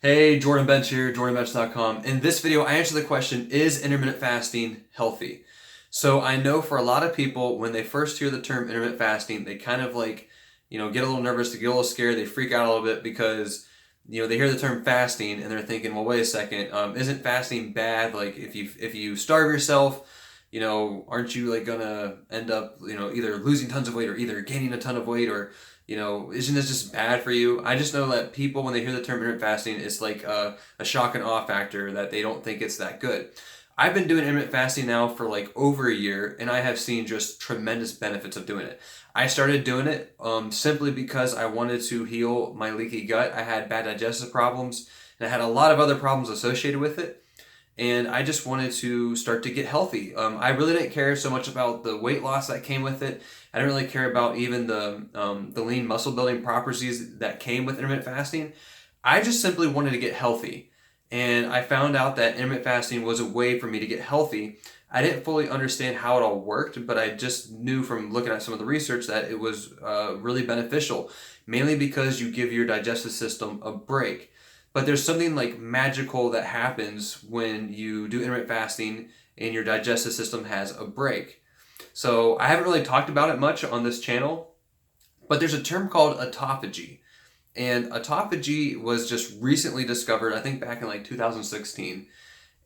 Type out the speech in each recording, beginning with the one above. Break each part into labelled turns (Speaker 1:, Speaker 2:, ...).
Speaker 1: Hey, Jordan Bench here, jordanbench.com. In this video, I answer the question, is intermittent fasting healthy? So I know for a lot of people, when they first hear the term intermittent fasting, they kind of get a little nervous, they get a little scared, they freak out a little bit because, they hear the term fasting and they're thinking, well, wait a second, isn't fasting bad? Like if you starve yourself, aren't you like gonna end up, either losing tons of weight or either gaining a ton of weight or isn't this just bad for you? I just know that people, when they hear the term intermittent fasting, it's like a shock and awe factor that they don't think it's that good. I've been doing intermittent fasting now for like over a year, and I have seen just tremendous benefits of doing it. I started doing it simply because I wanted to heal my leaky gut. I had bad digestive problems, and I had a lot of other problems associated with it. And I just wanted to start to get healthy. I really didn't care so much about the weight loss that came with it. I didn't really care about even the lean muscle building properties that came with intermittent fasting. I just simply wanted to get healthy. And I found out that intermittent fasting was a way for me to get healthy. I didn't fully understand how it all worked, but I just knew from looking at some of the research that it was really beneficial, mainly because you give your digestive system a break. But there's something like magical that happens when you do intermittent fasting and your digestive system has a break. So I haven't really talked about it much on this channel, but there's a term called autophagy. And autophagy was just recently discovered, I think back in like 2016.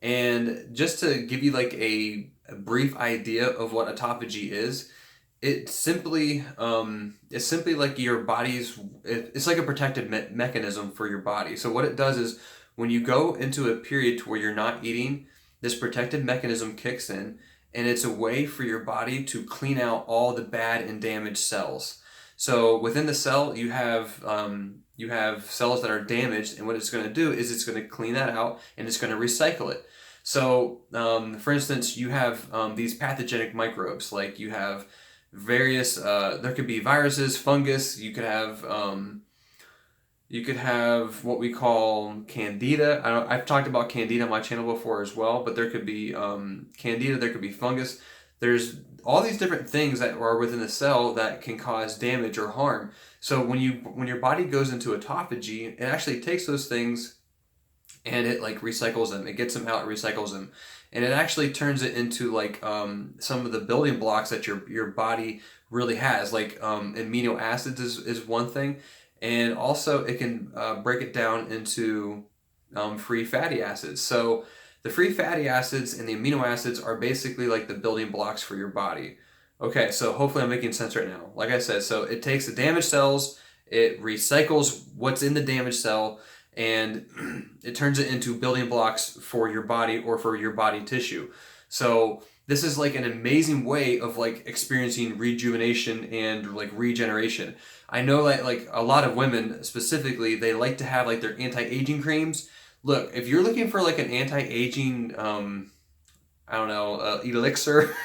Speaker 1: And just to give you like a brief idea of what autophagy is, it's simply like your body's, it's like a protective mechanism for your body. So what it does is when you go into a period to where you're not eating, this protective mechanism kicks in, and it's a way for your body to clean out all the bad and damaged cells. So within the cell, you have cells that are damaged, and what it's going to do is it's going to clean that out and it's going to recycle it. So for instance, you have these pathogenic microbes, like you have various there could be viruses, fungus, you could have what we call candida. I've talked about candida on my channel before as well, but there could be candida, there could be fungus. There's all these different things that are within the cell that can cause damage or harm. So when your body goes into autophagy, it actually takes those things and it like recycles them. It gets them out, recycles them, and it actually turns it into like some of the building blocks that your body really has. Like amino acids is one thing, and also it can break it down into free fatty acids. So the free fatty acids and the amino acids are basically like the building blocks for your body. Okay, so hopefully I'm making sense right now. Like I said, so it takes the damaged cells, it recycles what's in the damaged cell, and it turns it into building blocks for your body or for your body tissue. So this is like an amazing way of like experiencing rejuvenation and like regeneration. I know that like a lot of women specifically, they like to have like their anti-aging creams. Look, if you're looking for like an anti-aging elixir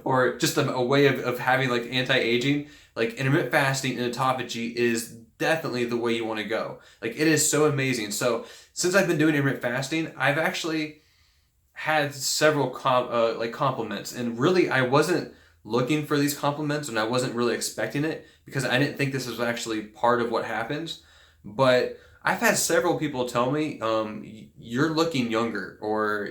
Speaker 1: or just a way of having like anti-aging, like intermittent fasting and autophagy is definitely the way you want to go. Like it is so amazing. So since I've been doing intermittent fasting, I've actually had several compliments, and really I wasn't looking for these compliments and I wasn't really expecting it because I didn't think this was actually part of what happens. But I've had several people tell me, you're looking younger, or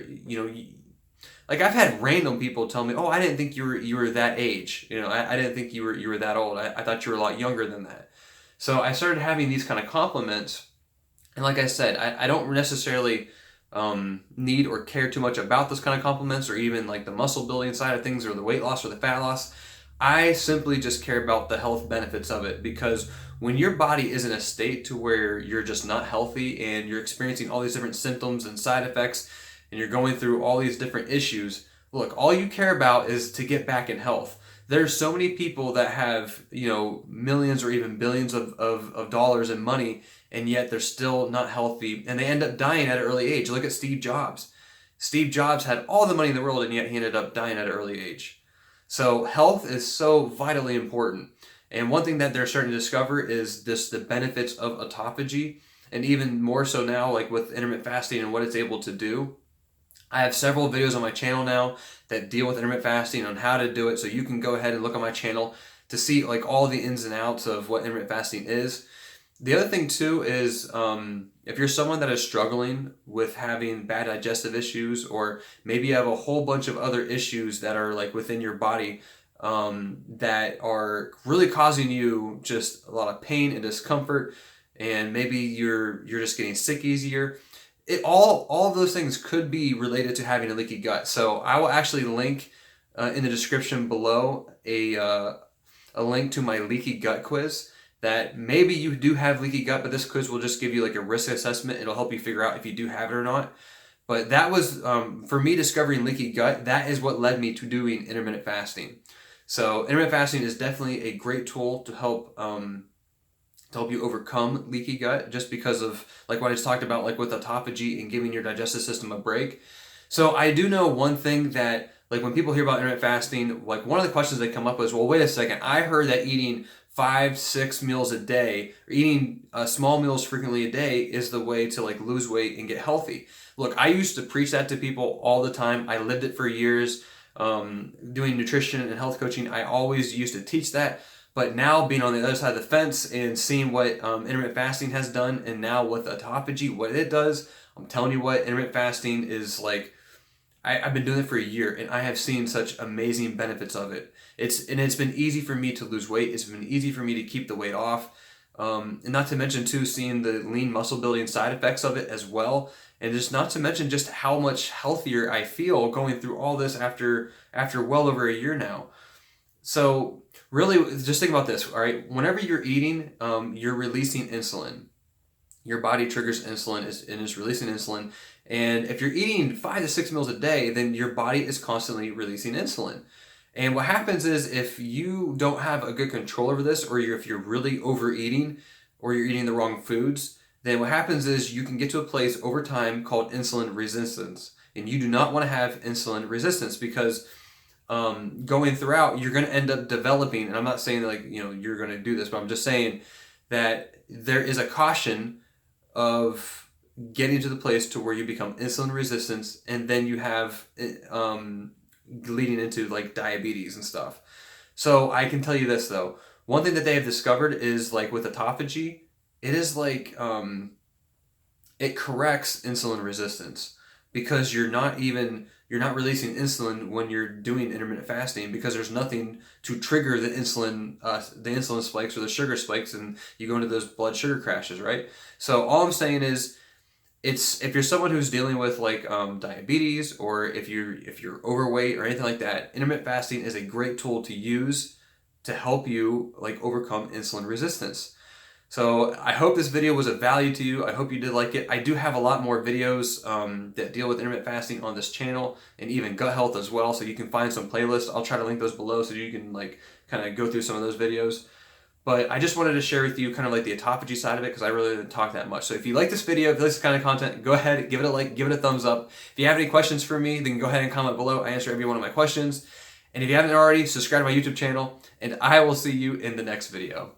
Speaker 1: like I've had random people tell me, oh, I didn't think you were that age. I didn't think you were that old. I thought you were a lot younger than that. So I started having these kind of compliments, and like I said, I don't necessarily need or care too much about those kind of compliments or even like the muscle building side of things or the weight loss or the fat loss. I simply just care about the health benefits of it, because when your body is in a state to where you're just not healthy and you're experiencing all these different symptoms and side effects and you're going through all these different issues, look, all you care about is to get back in health. There's so many people that have, millions or even billions of dollars in money, and yet they're still not healthy, and they end up dying at an early age. Look at Steve Jobs. Steve Jobs had all the money in the world, and yet he ended up dying at an early age. So health is so vitally important. And one thing that they're starting to discover is the benefits of autophagy, and even more so now, like with intermittent fasting and what it's able to do. I have several videos on my channel now that deal with intermittent fasting on how to do it, so you can go ahead and look on my channel to see like all the ins and outs of what intermittent fasting is. The other thing too is if you're someone that is struggling with having bad digestive issues, or maybe you have a whole bunch of other issues that are like within your body that are really causing you just a lot of pain and discomfort, and maybe you're just getting sick easier, all of those things could be related to having a leaky gut. So I will actually link in the description below a link to my leaky gut quiz, that maybe you do have leaky gut, but this quiz will just give you like a risk assessment. It'll help you figure out if you do have it or not. But that was, for me, discovering leaky gut, that is what led me to doing intermittent fasting. So intermittent fasting is definitely a great tool to help you overcome leaky gut, just because of like what I just talked about, like with autophagy and giving your digestive system a break. So I do know one thing that, like when people hear about intermittent fasting, like one of the questions that come up is, well, wait a second, I heard that eating 5-6 meals a day, or eating small meals frequently a day, is the way to like lose weight and get healthy. Look, I used to preach that to people all the time. I lived it for years. Doing nutrition and health coaching, I always used to teach that. But now being on the other side of the fence and seeing what intermittent fasting has done, and now with autophagy, what it does, I'm telling you what, intermittent fasting is like, I've been doing it for a year, and I have seen such amazing benefits of it. It's been easy for me to lose weight. It's been easy for me to keep the weight off. And not to mention too, seeing the lean muscle building side effects of it as well. And just not to mention just how much healthier I feel going through all this after well over a year now. So really, just think about this, all right? Whenever you're eating, you're releasing insulin. Your body triggers insulin and is releasing insulin. And if you're eating 5 to 6 meals a day, then your body is constantly releasing insulin. And what happens is, if you don't have a good control over this, or if you're really overeating, or you're eating the wrong foods, then what happens is you can get to a place over time called insulin resistance. And you do not want to have insulin resistance, because going throughout, you're going to end up developing, and I'm not saying that, like, you're going to do this, but I'm just saying that there is a caution of getting to the place to where you become insulin resistant, and then you have leading into like diabetes and stuff. So I can tell you this though, one thing that they have discovered is, like with autophagy, it is like it corrects insulin resistance, because you're not releasing insulin when you're doing intermittent fasting, because there's nothing to trigger the insulin spikes or the sugar spikes, and you go into those blood sugar crashes, right? So all I'm saying is, if you're someone who's dealing with like diabetes, or if you're overweight or anything like that, intermittent fasting is a great tool to use to help you like overcome insulin resistance. So I hope this video was of value to you. I hope you did like it. I do have a lot more videos that deal with intermittent fasting on this channel, and even gut health as well. So you can find some playlists. I'll try to link those below so you can like kind of go through some of those videos. But I just wanted to share with you kind of like the autophagy side of it, because I really didn't talk that much. So if you like this video, if you like this kind of content, go ahead, give it a like, give it a thumbs up. If you have any questions for me, then go ahead and comment below. I answer every one of my questions. And if you haven't already, subscribe to my YouTube channel, and I will see you in the next video.